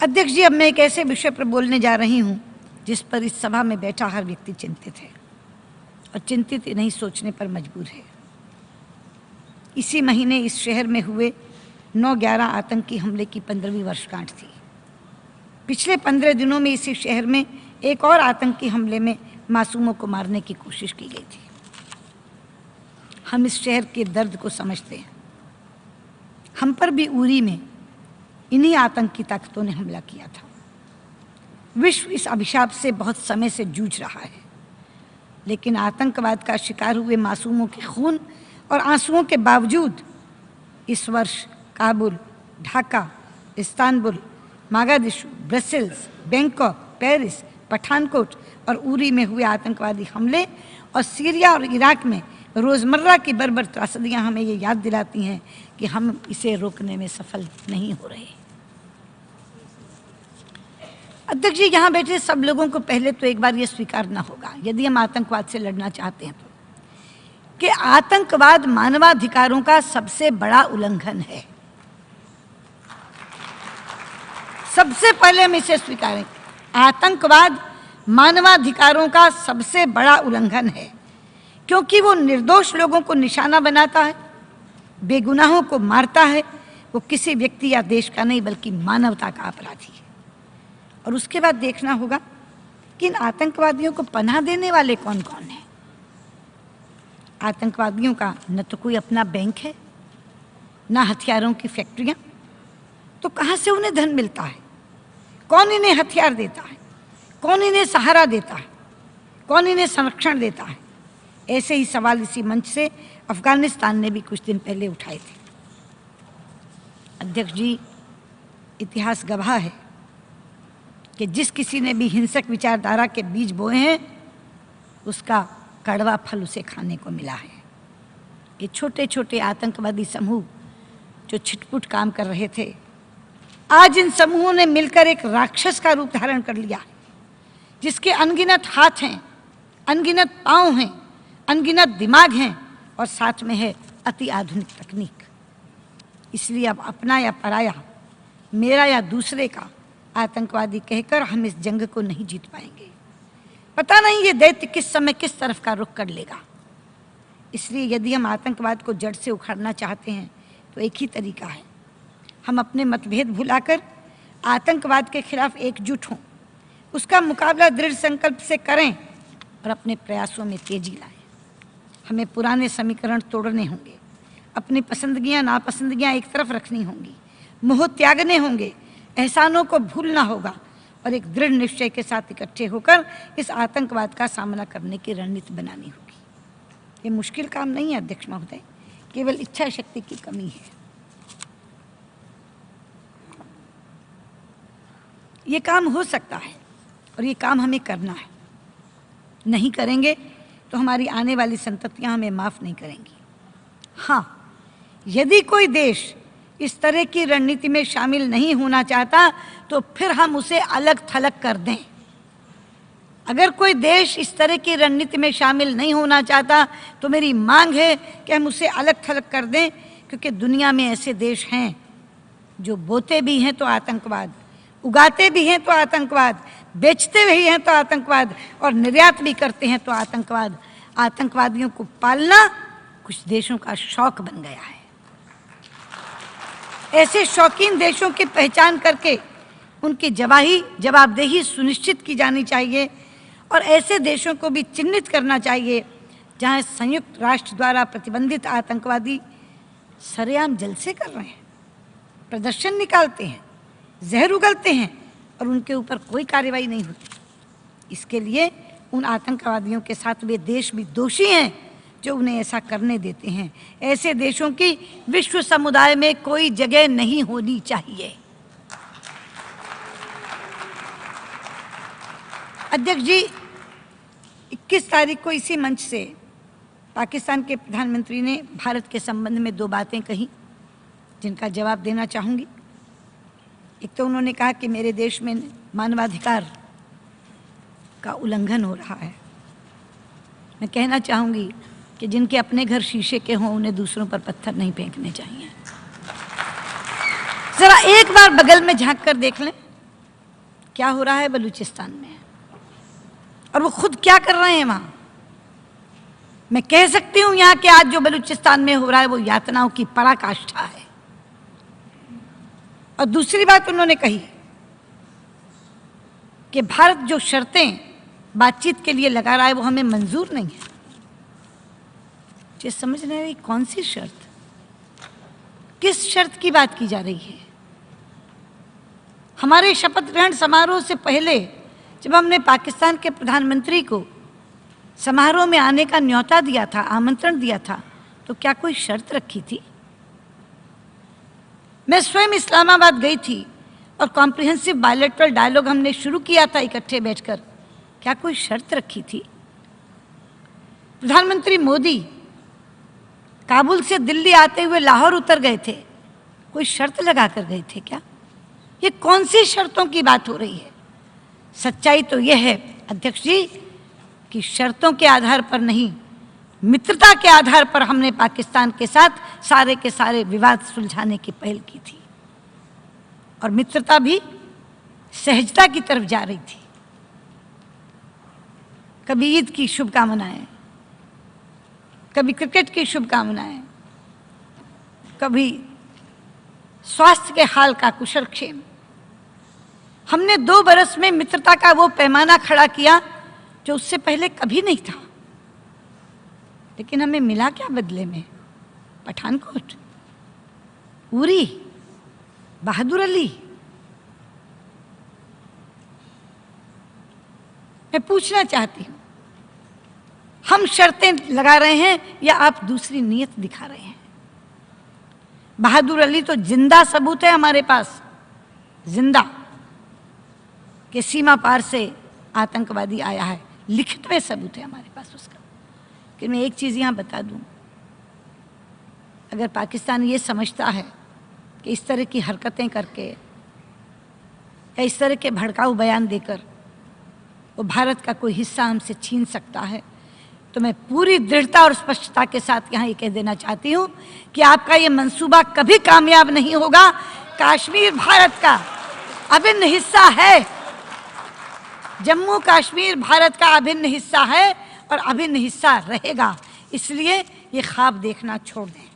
अध्यक्ष जी, अब मैं एक ऐसे विषय पर बोलने जा रही हूं जिस पर इस सभा में बैठा हर व्यक्ति चिंतित है और चिंतित नहीं सोचने पर मजबूर है। इसी महीने इस शहर में हुए 9/11 आतंकी हमले की 15वीं वर्षगांठ थी। पिछले 15 दिनों में इसी शहर में एक और आतंकी हमले में मासूमों को मारने की कोशिश की गई थी। हम इस शहर के दर्द को समझते हैं। हम पर भी उरी में इन्हीं आतंकी ताकतों ने हमला किया था। विश्व इस अभिशाप से बहुत समय से जूझ रहा है, लेकिन आतंकवाद का शिकार हुए मासूमों के खून और आंसुओं के बावजूद इस वर्ष Kabul, Dhaka, Istanbul, Mogadishu, Brussels, Bangkok, Paris, Pathankot और उरी में हुए आतंकवादी हमले और सीरिया और इराक में रोज़मर्रा की बर्बर त्रासदियाँ हमें ये याद दिलाती हैं कि हम इसे रोकने में सफल नहीं हो रहे। अध्यक्ष जी, यहाँ बैठे सब लोगों को पहले तो एक बार ये स्वीकारना होगा, यदि हम आतंकवाद से लड़ना चाहते हैं तो, कि आतंकवाद मानवाधिकारों का सबसे बड़ा उल्लंघन है। सबसे पहले हम इसे स्वीकारें, आतंकवाद मानवाधिकारों का सबसे बड़ा उल्लंघन है, क्योंकि वो निर्दोष लोगों को निशाना बनाता है, बेगुनाहों को मारता है। वो किसी व्यक्ति या देश का नहीं बल्कि मानवता का अपराधी है। और उसके बाद देखना होगा कि इन आतंकवादियों को पनाह देने वाले कौन कौन हैं। आतंकवादियों का न तो कोई अपना बैंक है, न हथियारों की फैक्ट्रियां, तो कहाँ से उन्हें धन मिलता है? कौन इन्हें हथियार देता है? कौन इन्हें सहारा देता है? कौन इन्हें संरक्षण देता है? ऐसे ही सवाल इसी मंच से अफगानिस्तान ने भी कुछ दिन पहले उठाए थे। अध्यक्ष जी, इतिहास गवाह है कि जिस किसी ने भी हिंसक विचारधारा के बीज बोए हैं, उसका कड़वा फल उसे खाने को मिला है। ये छोटे छोटे आतंकवादी समूह जो छिटपुट काम कर रहे थे, आज इन समूहों ने मिलकर एक राक्षस का रूप धारण कर लिया, जिसके अनगिनत हाथ हैं, अनगिनत पांव हैं, अनगिनत दिमाग हैं और साथ में है अति आधुनिक तकनीक। इसलिए अब अपना या पराया, मेरा या दूसरे का आतंकवादी कहकर हम इस जंग को नहीं जीत पाएंगे। पता नहीं ये दैत्य किस समय किस तरफ का रुख कर लेगा। इसलिए यदि हम आतंकवाद को जड़ से उखाड़ना चाहते हैं तो एक ही तरीका है, हम अपने मतभेद भुलाकर आतंकवाद के खिलाफ एकजुट हों, उसका मुकाबला दृढ़ संकल्प से करें और अपने प्रयासों में तेजी लाएं। हमें पुराने समीकरण तोड़ने होंगे, अपनी पसंदगियां नापसंदगियां एक तरफ रखनी होंगी, मोह त्यागने होंगे, एहसानों को भूलना होगा और एक दृढ़ निश्चय के साथ इकट्ठे होकर इस आतंकवाद का सामना करने की रणनीति बनानी होगी। ये मुश्किल काम नहीं है अध्यक्ष महोदय, केवल इच्छा शक्ति की कमी है। ये काम हो सकता है और ये काम हमें करना है। नहीं करेंगे तो हमारी आने वाली संततियां हमें माफ नहीं करेंगी। हाँ, यदि कोई देश इस तरह की रणनीति में शामिल नहीं होना चाहता तो फिर हम उसे अलग थलग कर दें। अगर कोई देश इस तरह की रणनीति में शामिल नहीं होना चाहता तो मेरी मांग है कि हम उसे अलग थलग कर दें, क्योंकि दुनिया में ऐसे देश हैं जो बोते भी हैं तो आतंकवाद, उगाते भी हैं तो आतंकवाद, बेचते भी हैं तो आतंकवाद और निर्यात भी करते हैं तो आतंकवाद। आतंकवादियों को पालना कुछ देशों का शौक बन गया है। ऐसे शौकीन देशों की पहचान करके उनकी जवाबदेही सुनिश्चित की जानी चाहिए और ऐसे देशों को भी चिन्हित करना चाहिए जहां संयुक्त राष्ट्र द्वारा प्रतिबंधित आतंकवादी सरेआम जलसे कर रहे हैं, प्रदर्शन निकालते हैं, जहर उगलते हैं और उनके ऊपर कोई कार्रवाई नहीं होती। इसके लिए उन आतंकवादियों के साथ वे देश भी दोषी हैं जो उन्हें ऐसा करने देते हैं। ऐसे देशों की विश्व समुदाय में कोई जगह नहीं होनी चाहिए। अध्यक्ष जी, 21 तारीख को इसी मंच से पाकिस्तान के प्रधानमंत्री ने भारत के संबंध में 2 बातें कही जिनका जवाब देना चाहूँगी। एक तो उन्होंने कहा कि मेरे देश में मानवाधिकार का उल्लंघन हो रहा है। मैं कहना चाहूँगी कि जिनके अपने घर शीशे के हों उन्हें दूसरों पर पत्थर नहीं फेंकने चाहिए। जरा एक बार बगल में झांक कर देख लें क्या हो रहा है बलूचिस्तान में और वो खुद क्या कर रहे हैं वहाँ। मैं कह सकती हूँ यहाँ के आज जो बलूचिस्तान में हो रहा है वो यातनाओं की पराकाष्ठा है। और दूसरी बात उन्होंने कही कि भारत जो शर्तें बातचीत के लिए लगा रहा है वो हमें मंजूर नहीं है। ये समझ नहीं रही कौन सी शर्त, किस शर्त की बात की जा रही है। हमारे शपथ ग्रहण समारोह से पहले जब हमने पाकिस्तान के प्रधानमंत्री को समारोह में आने का न्योता दिया था, आमंत्रण दिया था, तो क्या कोई शर्त रखी थी? मैं स्वयं इस्लामाबाद गई थी और कॉम्प्रिहेंसिव बायलैटरल डायलॉग हमने शुरू किया था इकट्ठे बैठकर। क्या कोई शर्त रखी थी? प्रधानमंत्री मोदी काबुल से दिल्ली आते हुए लाहौर उतर गए थे, कोई शर्त लगा कर गए थे क्या? ये कौन सी शर्तों की बात हो रही है? सच्चाई तो यह है अध्यक्ष जी कि शर्तों के आधार पर नहीं, मित्रता के आधार पर हमने पाकिस्तान के साथ सारे के सारे विवाद सुलझाने की पहल की थी। और मित्रता भी सहजता की तरफ जा रही थी। कभी ईद की शुभकामनाएं, कभी क्रिकेट की शुभकामनाएं, कभी स्वास्थ्य के हाल का कुशलक्षेम। हमने 2 बरस में मित्रता का वो पैमाना खड़ा किया जो उससे पहले कभी नहीं था। लेकिन हमें मिला क्या बदले में? पठानकोट, उरी, बहादुर अली। मैं पूछना चाहती हूं, हम शर्तें लगा रहे हैं या आप दूसरी नीयत दिखा रहे हैं? बहादुर अली तो जिंदा सबूत है हमारे पास, जिंदा, कि सीमा पार से आतंकवादी आया है, लिखित में सबूत है हमारे पास उसका। कि मैं एक चीज़ यहाँ बता दूँ, अगर पाकिस्तान ये समझता है कि इस तरह की हरकतें करके या इस तरह के भड़काऊ बयान देकर वो भारत का कोई हिस्सा हमसे छीन सकता है, तो मैं पूरी दृढ़ता और स्पष्टता के साथ यहाँ ये कह देना चाहती हूँ कि आपका ये मंसूबा कभी कामयाब नहीं होगा। कश्मीर भारत का अभिन्न हिस्सा है, जम्मू कश्मीर भारत का अभिन्न हिस्सा है और अभिन्न हिस्सा रहेगा। इसलिए ये ख्वाब देखना छोड़ दें।